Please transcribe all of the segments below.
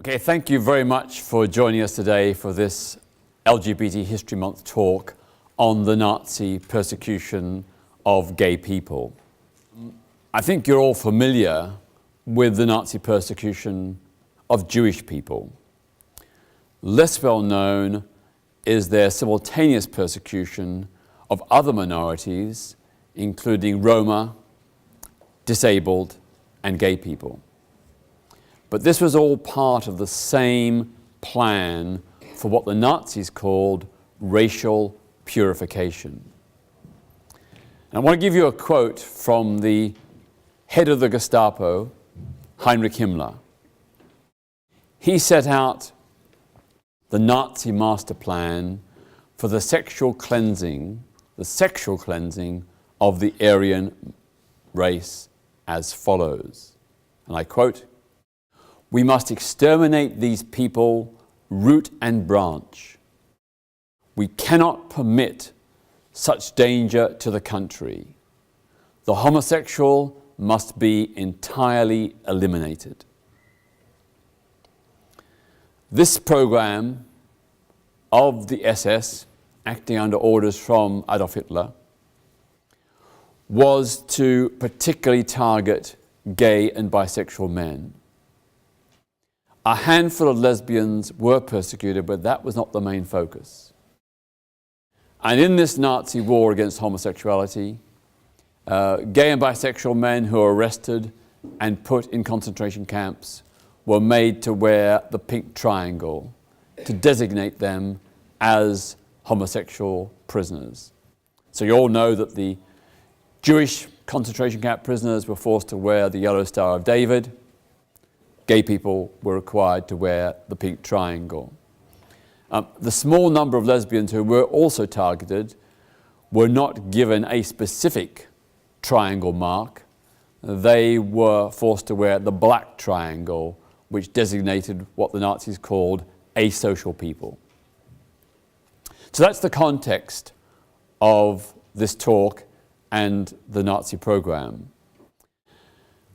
Okay, thank you very much for joining us today for this LGBT History Month talk on the Nazi persecution of gay people. I think you're all familiar with the Nazi persecution of Jewish people. Less well known is their simultaneous persecution of other minorities, including Roma, disabled, and gay people. But this was all part of the same plan for what the Nazis called racial purification. And I want to give you a quote from the head of the Gestapo, Heinrich Himmler. He set out the Nazi master plan for the sexual cleansing of the Aryan race as follows, and I quote, "We must exterminate these people root and branch. We cannot permit such danger to the country. The homosexual must be entirely eliminated." This program of the SS, acting under orders from Adolf Hitler, was to particularly target gay and bisexual men. A handful of lesbians were persecuted, but that was not the main focus. And in this Nazi war against homosexuality, gay and bisexual men who were arrested and put in concentration camps were made to wear the pink triangle to designate them as homosexual prisoners. So you all know that the Jewish concentration camp prisoners were forced to wear the yellow Star of David. Gay people were required to wear the pink triangle. The small number of lesbians who were also targeted were not given a specific triangle mark. They were forced to wear the black triangle, which designated what the Nazis called asocial people. So that's the context of this talk and the Nazi program.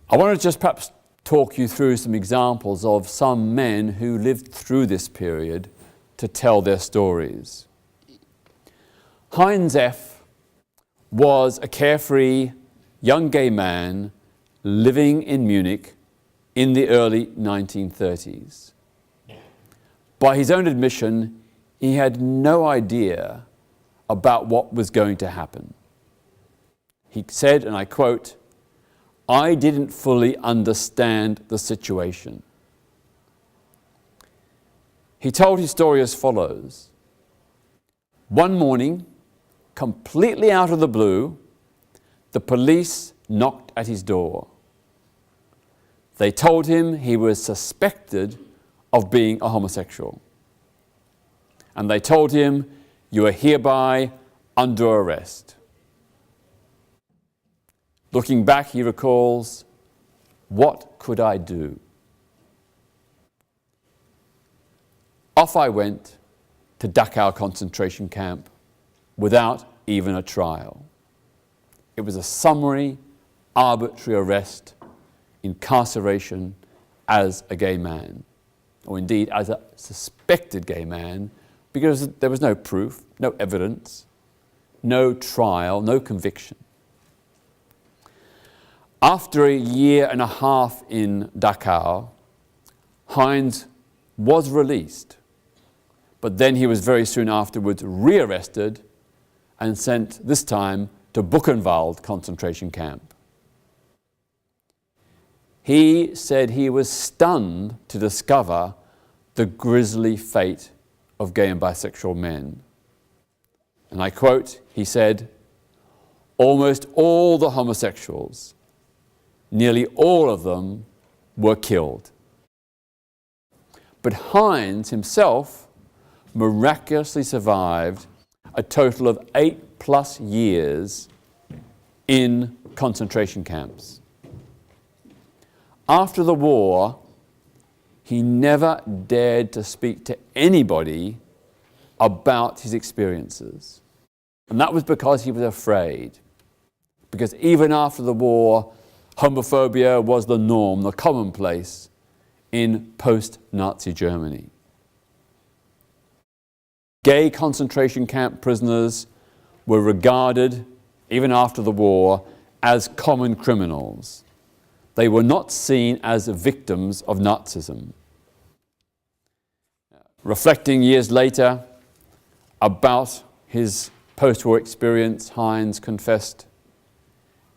I want to just perhaps talk you through some examples of some men who lived through this period to tell their stories. Heinz F. was a carefree young gay man living in Munich in the early 1930s. By his own admission, he had no idea about what was going to happen. He said, and I quote, "I didn't fully understand the situation." He told his story as follows. One morning, completely out of the blue, the police knocked at his door. They told him he was suspected of being a homosexual. And they told him, "You are hereby under arrest." Looking back, he recalls, "What could I do?" Off I went to Dachau concentration camp without even a trial. It was a summary, arbitrary arrest, incarceration as a gay man, or indeed as a suspected gay man, because there was no proof, no evidence, no trial, no conviction. After a year and a half in Dachau, Heinz was released, but then he was very soon afterwards rearrested and sent this time to Buchenwald concentration camp. He said he was stunned to discover the grisly fate of gay and bisexual men. And I quote, he said, "Almost all the homosexuals, nearly all of them, were killed." But Heinz himself miraculously survived a total of 8+ years in concentration camps. After the war, he never dared to speak to anybody about his experiences. And that was because he was afraid. Because even after the war, homophobia was the norm, the commonplace in post-Nazi Germany. Gay concentration camp prisoners were regarded, even after the war, as common criminals. They were not seen as victims of Nazism. Reflecting years later about his post-war experience, Heinz confessed,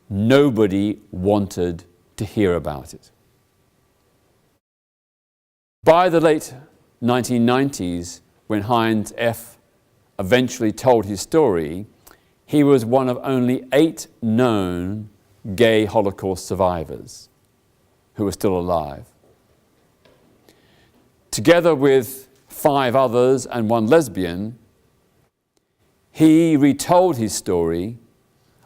nobody wanted to hear about it. By the late 1990s, when Heinz F. eventually told his story, he was one of only 8 known gay Holocaust survivors who were still alive. Together with 5 others and 1 lesbian, he retold his story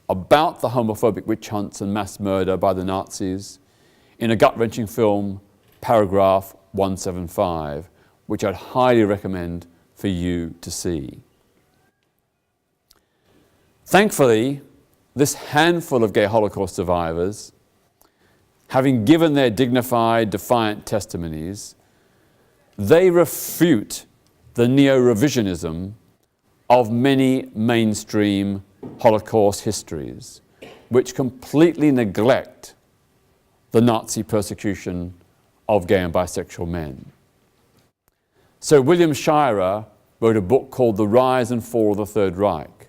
about the homophobic witch hunts and mass murder by the Nazis in a gut-wrenching film, Paragraph 175, which I'd highly recommend for you to see. Thankfully, this handful of gay Holocaust survivors, having given their dignified, defiant testimonies, they refute the neo-revisionism of many mainstream Holocaust histories, which completely neglect the Nazi persecution of gay and bisexual men. So William Shirer wrote a book called The Rise and Fall of the Third Reich.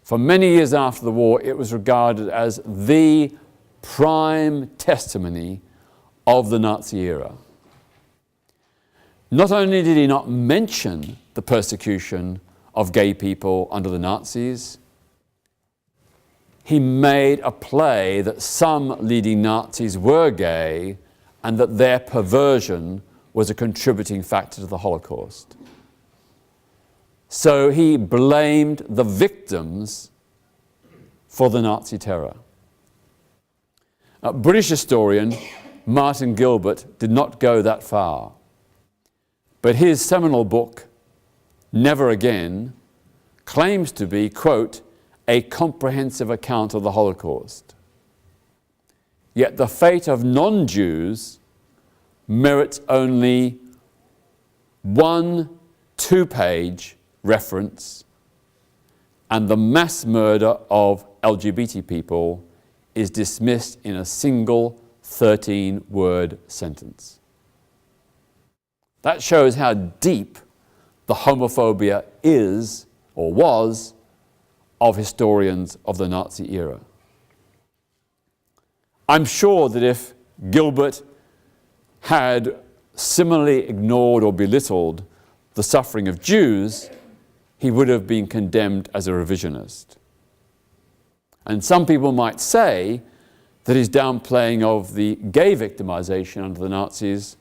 For many years after the war, it was regarded as the prime testimony of the Nazi era. Not only did he not mention the persecution of gay people under the Nazis, he made a play that some leading Nazis were gay and that their perversion was a contributing factor to the Holocaust. So he blamed the victims for the Nazi terror. A British historian Martin Gilbert did not go that far, but his seminal book, Never Again, claims to be, quote, a comprehensive account of the Holocaust. Yet the fate of non-Jews merits only 1 2-page reference, and the mass murder of LGBT people is dismissed in a single 13-word sentence. That shows how deep the homophobia is, or was, of historians of the Nazi era. I'm sure that if Gilbert had similarly ignored or belittled the suffering of Jews, he would have been condemned as a revisionist. And some people might say that his downplaying of the gay victimization under the Nazis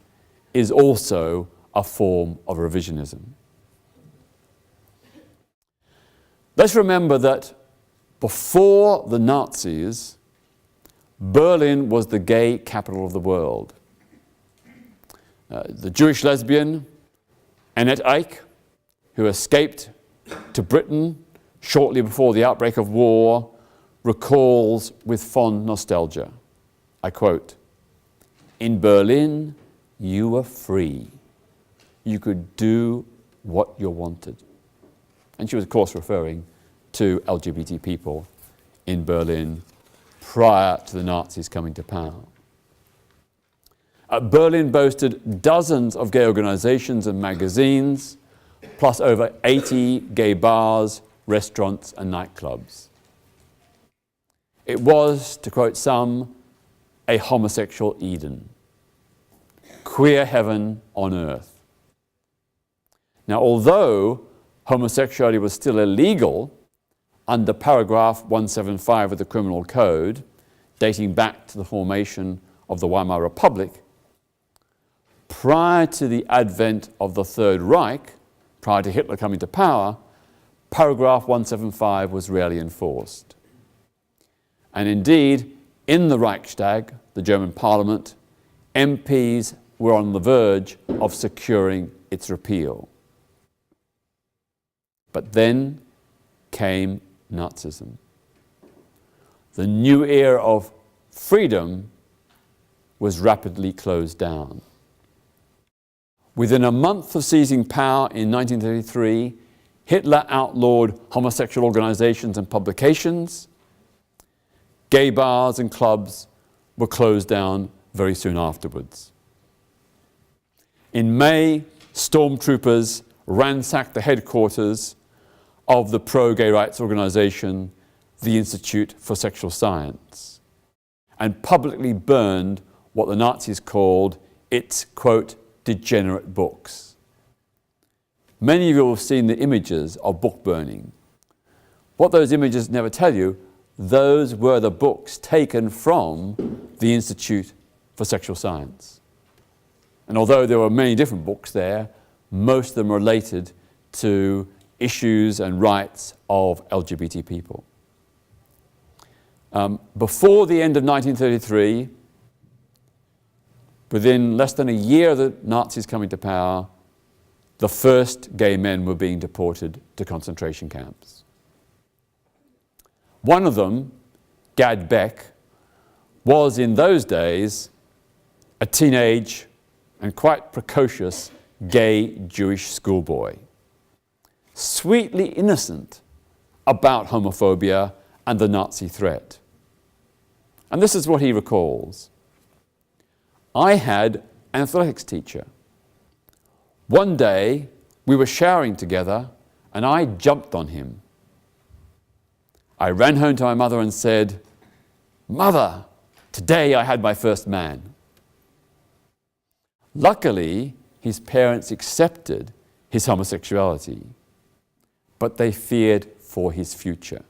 is also a form of revisionism. Let's remember that before the Nazis, Berlin was the gay capital of the world. The Jewish lesbian Annette Eich, who escaped to Britain shortly before the outbreak of war, recalls with fond nostalgia, I quote, "In Berlin, you were free. You could do what you wanted." And she was, of course, referring to LGBT people in Berlin prior to the Nazis coming to power. Berlin boasted dozens of gay organizations and magazines, plus over 80 gay bars, restaurants, and nightclubs. It was, to quote some, a homosexual Eden, queer heaven on earth. Now, although homosexuality was still illegal under paragraph 175 of the Criminal Code, dating back to the formation of the Weimar Republic, prior to the advent of the Third Reich, prior to Hitler coming to power, paragraph 175 was rarely enforced. And indeed, in the Reichstag, the German parliament, MPs were on the verge of securing its repeal. But then came Nazism. The new era of freedom was rapidly closed down. Within a month of seizing power in 1933, Hitler outlawed homosexual organizations and publications. Gay bars and clubs were closed down very soon afterwards. In May, stormtroopers ransacked the headquarters of the pro-gay rights organization, the Institute for Sexual Science, and publicly burned what the Nazis called its, quote, degenerate books. Many of you have seen the images of book burning. What those images never tell you, those were the books taken from the Institute for Sexual Science. And although there were many different books there, most of them related to issues and rights of LGBT people. Before the end of 1933, within less than a year of the Nazis coming to power, the first gay men were being deported to concentration camps. One of them, Gad Beck, was in those days a teenage and quite precocious gay Jewish schoolboy, sweetly innocent about homophobia and the Nazi threat. And this is what he recalls. I had an athletics teacher. One day we were showering together and I jumped on him. I ran home to my mother and said, "Mother, today I had my first man." Luckily, his parents accepted his homosexuality, but they feared for his future.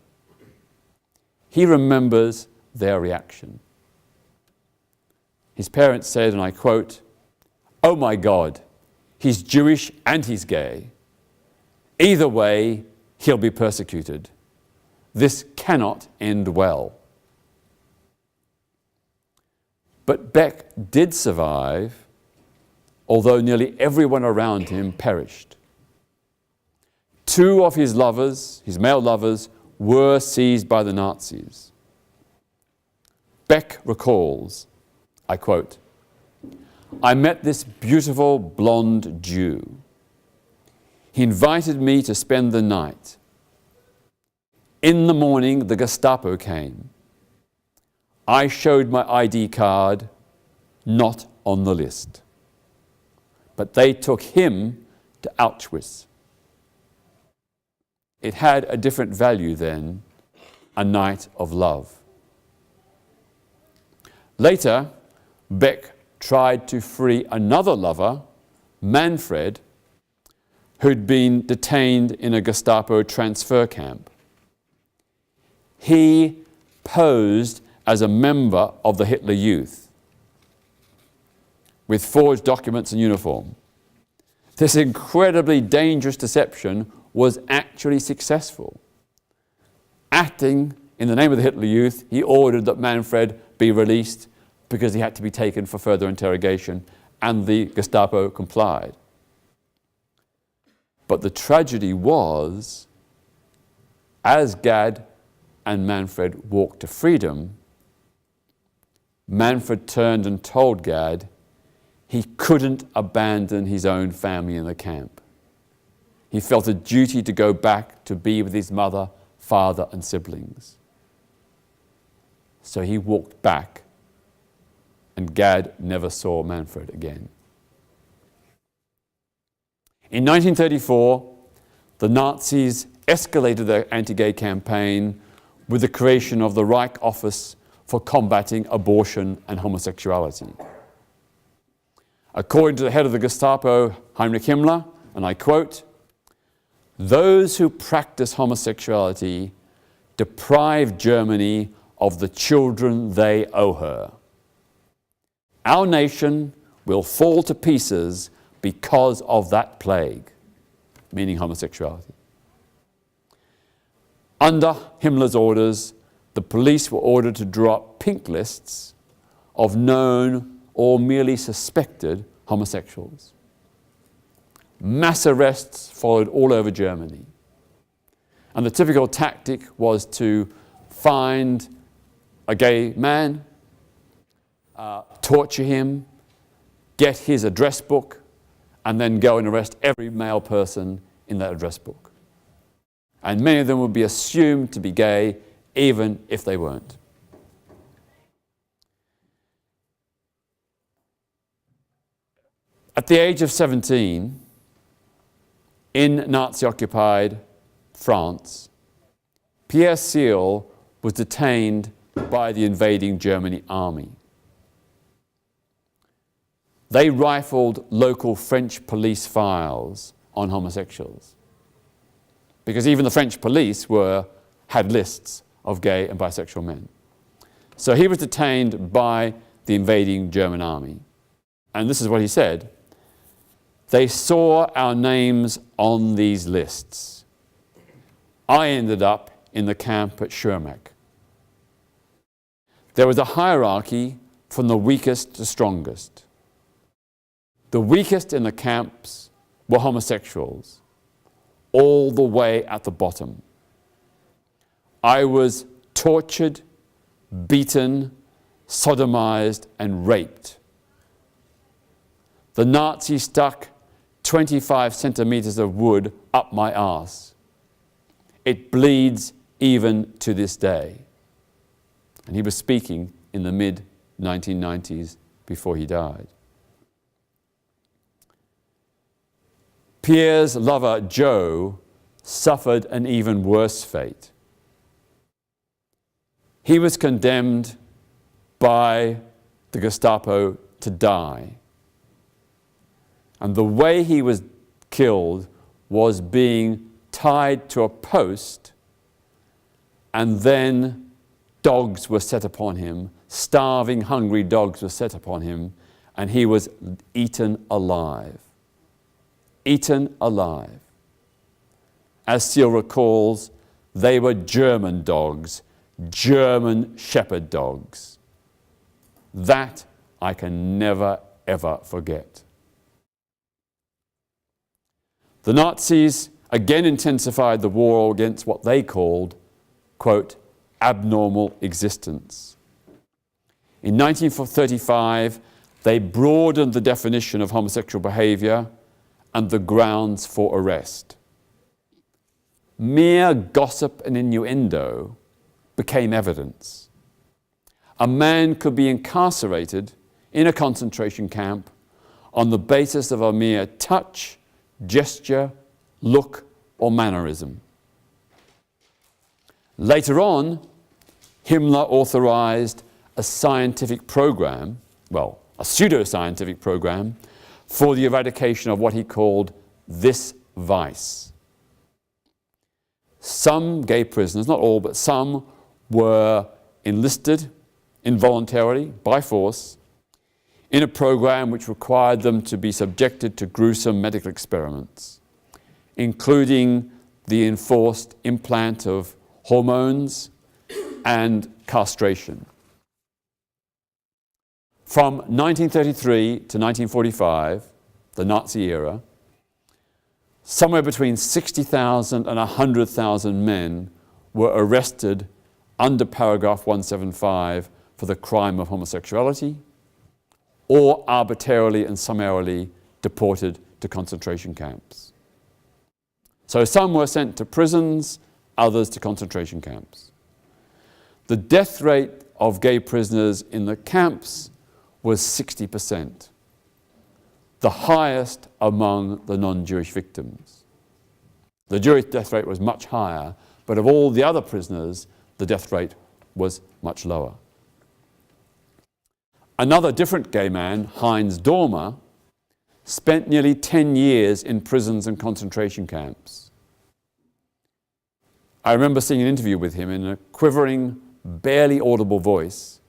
He remembers their reaction. His parents said, and I quote, "Oh my God, he's Jewish and he's gay. Either way, he'll be persecuted. This cannot end well." But Beck did survive, although nearly everyone around him perished. Two of his lovers, his male lovers, were seized by the Nazis. Beck recalls, I quote, "I met this beautiful blonde Jew. He invited me to spend the night. In the morning, the Gestapo came. I showed my ID card, not on the list. But they took him to Auschwitz. It had a different value then, a night of love." Later, Beck tried to free another lover, Manfred, who'd been detained in a Gestapo transfer camp. He posed as a member of the Hitler Youth with forged documents and uniform. This incredibly dangerous deception was actually successful. Acting in the name of the Hitler Youth, he ordered that Manfred be released because he had to be taken for further interrogation, and the Gestapo complied. But the tragedy was, as Gad and Manfred walked to freedom, Manfred turned and told Gad he couldn't abandon his own family in the camp. He felt a duty to go back to be with his mother, father, and siblings. So he walked back, and Gad never saw Manfred again. In 1934, the Nazis escalated their anti-gay campaign with the creation of the Reich Office for Combating Abortion and Homosexuality. According to the head of the Gestapo, Heinrich Himmler, and I quote, "Those who practice homosexuality deprive Germany of the children they owe her. Our nation will fall to pieces because of that plague," meaning homosexuality. Under Himmler's orders, the police were ordered to draw up pink lists of known or merely suspected homosexuals. Mass arrests followed all over Germany. And the typical tactic was to find a gay man, torture him, get his address book, and then go and arrest every male person in that address book. And many of them would be assumed to be gay, even if they weren't. At the age of 17, in Nazi-occupied France, Pierre Seal was detained by the invading German army. They rifled local French police files on homosexuals, because even the French police had lists of gay and bisexual men. So he was detained by the invading German army. And this is what he said: "They saw our names on these lists. I ended up in the camp at Schirmeck. There was a hierarchy from the weakest to strongest. The weakest in the camps were homosexuals, all the way at the bottom. I was tortured, beaten, sodomized, and raped. The Nazis stuck 25 centimeters of wood up my arse. It bleeds even to this day." And he was speaking in the mid-1990s before he died. Pierre's lover, Joe, suffered an even worse fate. He was condemned by the Gestapo to die. And the way he was killed was being tied to a post, and then dogs were set upon him, starving, hungry dogs were set upon him, and he was eaten alive. Eaten alive. As Seal recalls, they were German dogs, German shepherd dogs. That I can never, ever forget. The Nazis again intensified the war against what they called, quote, abnormal existence. In 1935, they broadened the definition of homosexual behavior and the grounds for arrest. Mere gossip and innuendo became evidence. A man could be incarcerated in a concentration camp on the basis of a mere touch, gesture, look, or mannerism. Later on, Himmler authorized a scientific program, well, a pseudo-scientific program, for the eradication of what he called this vice. Some gay prisoners, not all, but some, were enlisted involuntarily, by force, in a program which required them to be subjected to gruesome medical experiments, including the enforced implant of hormones and castration. From 1933 to 1945, the Nazi era, somewhere between 60,000 and 100,000 men were arrested under paragraph 175 for the crime of homosexuality, or arbitrarily and summarily deported to concentration camps. So some were sent to prisons, others to concentration camps. The death rate of gay prisoners in the camps was 60%, the highest among the non-Jewish victims. The Jewish death rate was much higher, but of all the other prisoners, the death rate was much lower. Another different gay man, Heinz Dormer, spent nearly 10 years in prisons and concentration camps. I remember seeing an interview with him in a quivering, barely audible voice.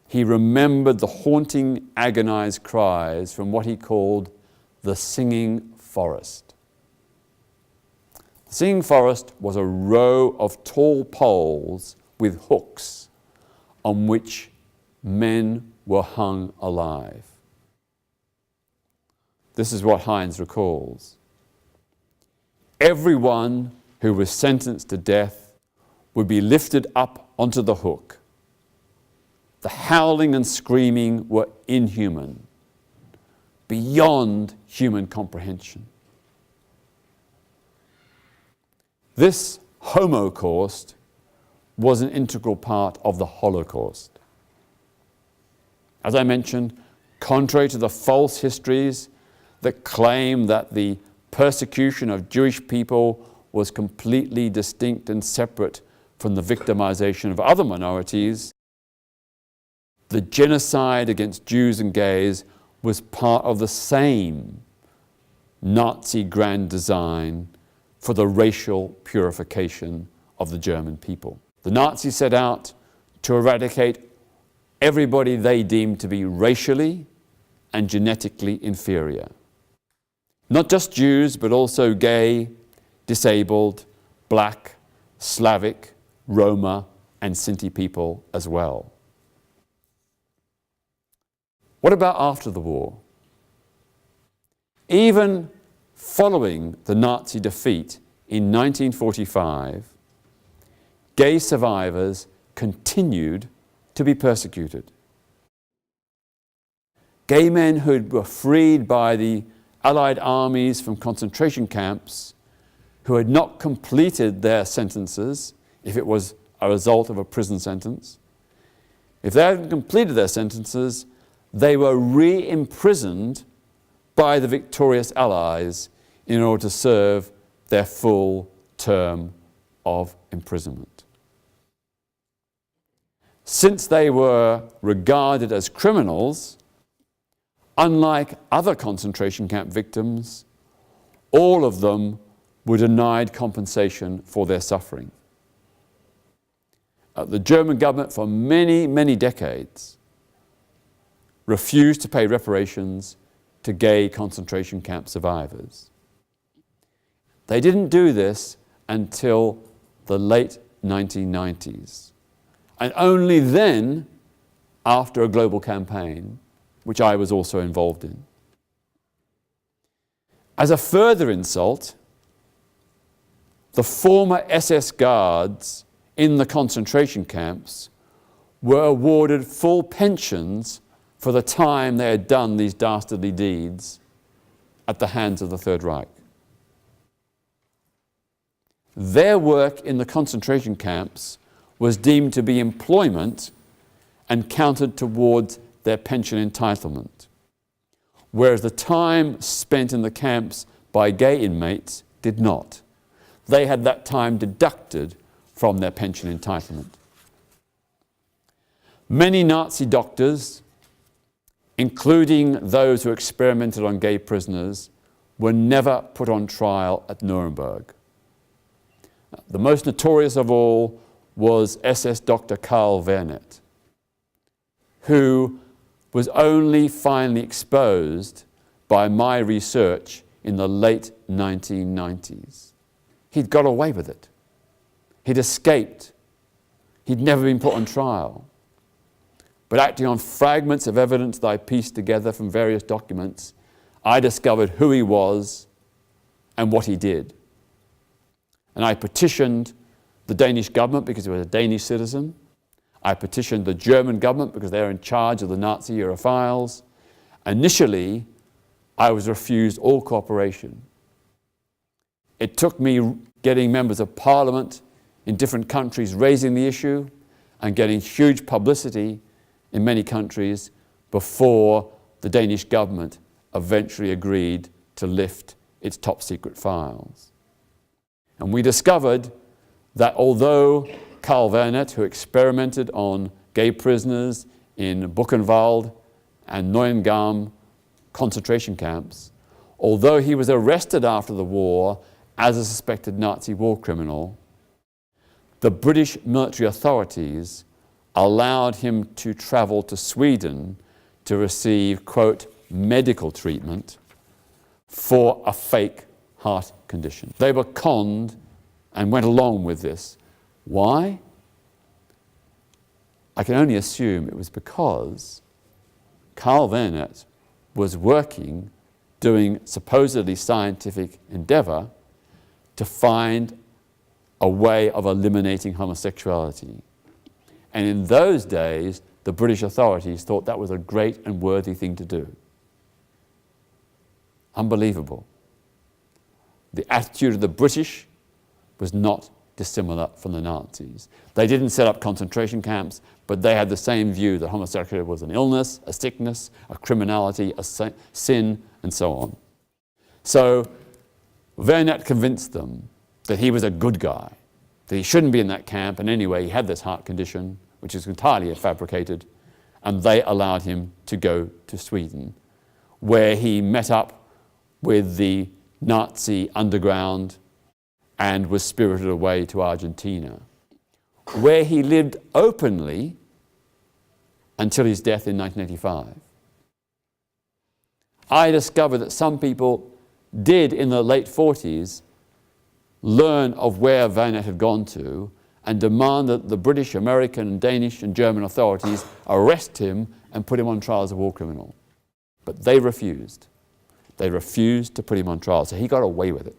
He remembered the haunting, agonized cries from what he called the singing forest. The singing forest was a row of tall poles with hooks on which men were hung alive. This is what Heinz recalls. Everyone who was sentenced to death would be lifted up onto the hook. The howling and screaming were inhuman, beyond human comprehension. This Homocaust was an integral part of the Holocaust. As I mentioned, contrary to the false histories that claim that the persecution of Jewish people was completely distinct and separate from the victimization of other minorities, the genocide against Jews and gays was part of the same Nazi grand design for the racial purification of the German people. The Nazis set out to eradicate everybody they deemed to be racially and genetically inferior. Not just Jews, but also gay, disabled, black, Slavic, Roma, and Sinti people as well. What about after the war? Even following the Nazi defeat in 1945, gay survivors continued to be persecuted. Gay men who were freed by the Allied armies from concentration camps, who had not completed their sentences, if it was a result of a prison sentence, if they hadn't completed their sentences, they were re-imprisoned by the victorious Allies in order to serve their full term of imprisonment. Since they were regarded as criminals, unlike other concentration camp victims, all of them were denied compensation for their suffering. The German government for many, many decades refused to pay reparations to gay concentration camp survivors. They didn't do this until the late 1990s, and only then after a global campaign, which I was also involved in. As a further insult, the former SS guards in the concentration camps were awarded full pensions for the time they had done these dastardly deeds at the hands of the Third Reich. Their work in the concentration camps was deemed to be employment and counted towards their pension entitlement, whereas the time spent in the camps by gay inmates did not. They had that time deducted from their pension entitlement. Many Nazi doctors, including those who experimented on gay prisoners, were never put on trial at Nuremberg. The most notorious of all was SS Dr. Karl Wernet, who was only finally exposed by my research in the late 1990s. He'd got away with it. He'd escaped. He'd never been put on trial. But acting on fragments of evidence that I pieced together from various documents, I discovered who he was and what he did. And I petitioned the Danish government because he was a Danish citizen. I petitioned the German government because they were in charge of the Nazi Europhiles. Initially, I was refused all cooperation. It took me getting members of parliament in different countries raising the issue and getting huge publicity in many countries before the Danish government eventually agreed to lift its top secret files. And we discovered that although Karl Wernet, who experimented on gay prisoners in Buchenwald and Neuengamme concentration camps, although he was arrested after the war as a suspected Nazi war criminal, the British military authorities allowed him to travel to Sweden to receive, quote, medical treatment for a fake heart condition. They were conned and went along with this. Why? I can only assume it was because Karl Wernet was working, doing supposedly scientific endeavor to find a way of eliminating homosexuality. And in those days, the British authorities thought that was a great and worthy thing to do. Unbelievable. The attitude of the British was not dissimilar from the Nazis. They didn't set up concentration camps, but they had the same view that homosexuality was an illness, a sickness, a criminality, a sin, and so on. So Vernet convinced them that he was a good guy, that he shouldn't be in that camp, and anyway he had this heart condition, which is entirely fabricated, and they allowed him to go to Sweden, where he met up with the Nazi underground and was spirited away to Argentina, where he lived openly until his death in 1985. I discovered that some people did, in the late 40s, learn of where Vernet had gone to and demand that the British, American, Danish and German authorities arrest him and put him on trial as a war criminal. But they refused. They refused to put him on trial, so he got away with it.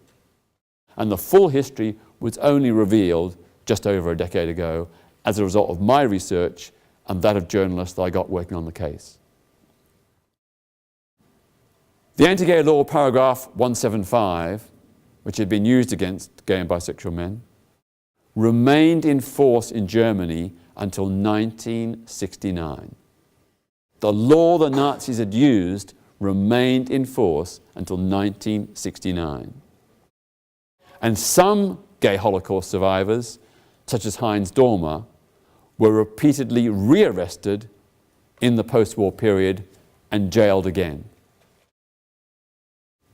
And the full history was only revealed just over a decade ago as a result of my research and that of journalists that I got working on the case. The anti-gay law, paragraph 175, which had been used against gay and bisexual men, remained in force in Germany until 1969. The law the Nazis had used remained in force until 1969. And some gay Holocaust survivors, such as Heinz Dormer, were repeatedly rearrested in the post-war period and jailed again.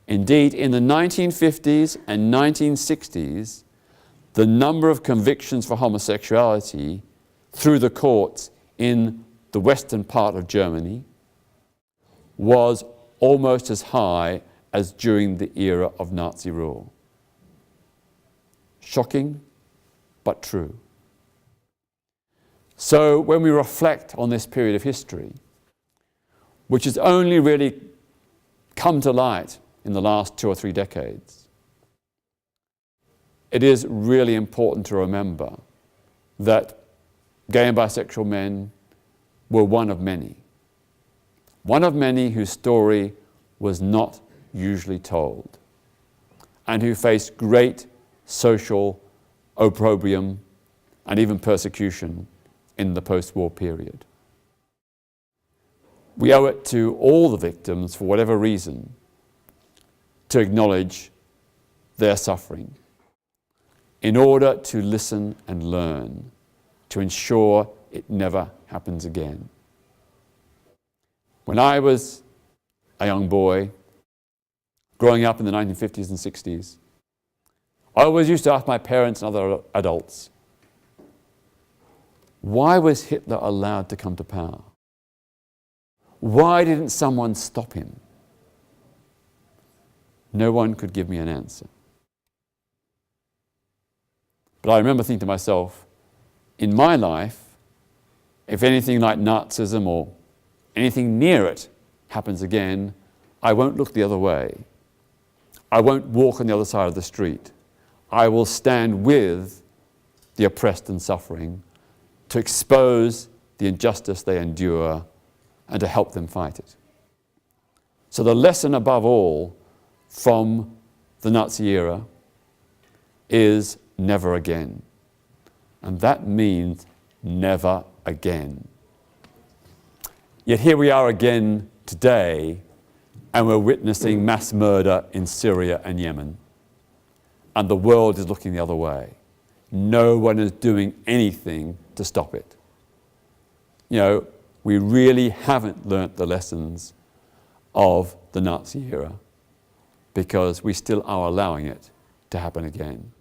Indeed, in the 1950s and 1960s, the number of convictions for homosexuality through the courts in the western part of Germany was almost as high as during the era of Nazi rule. Shocking, but true. So when we reflect on this period of history, which has only really come to light in the last 2 or 3 decades, it is really important to remember that gay and bisexual men were one of many whose story was not usually told, and who faced great social opprobrium and even persecution in the post-war period. We owe it to all the victims, for whatever reason, to acknowledge their suffering in order to listen and learn, to ensure it never happens again. When I was a young boy, growing up in the 1950s and 60s, I always used to ask my parents and other adults, why was Hitler allowed to come to power? Why didn't someone stop him? No one could give me an answer. But I remember thinking to myself, in my life, if anything like Nazism or anything near it happens again, I won't look the other way. I won't walk on the other side of the street. I will stand with the oppressed and suffering to expose the injustice they endure and to help them fight it. So the lesson above all from the Nazi era is never again. And that means never again. Yet here we are again today, and we're witnessing mass murder in Syria and Yemen. And the world is looking the other way. No one is doing anything to stop it. You know, we really haven't learnt the lessons of the Nazi era because we still are allowing it to happen again.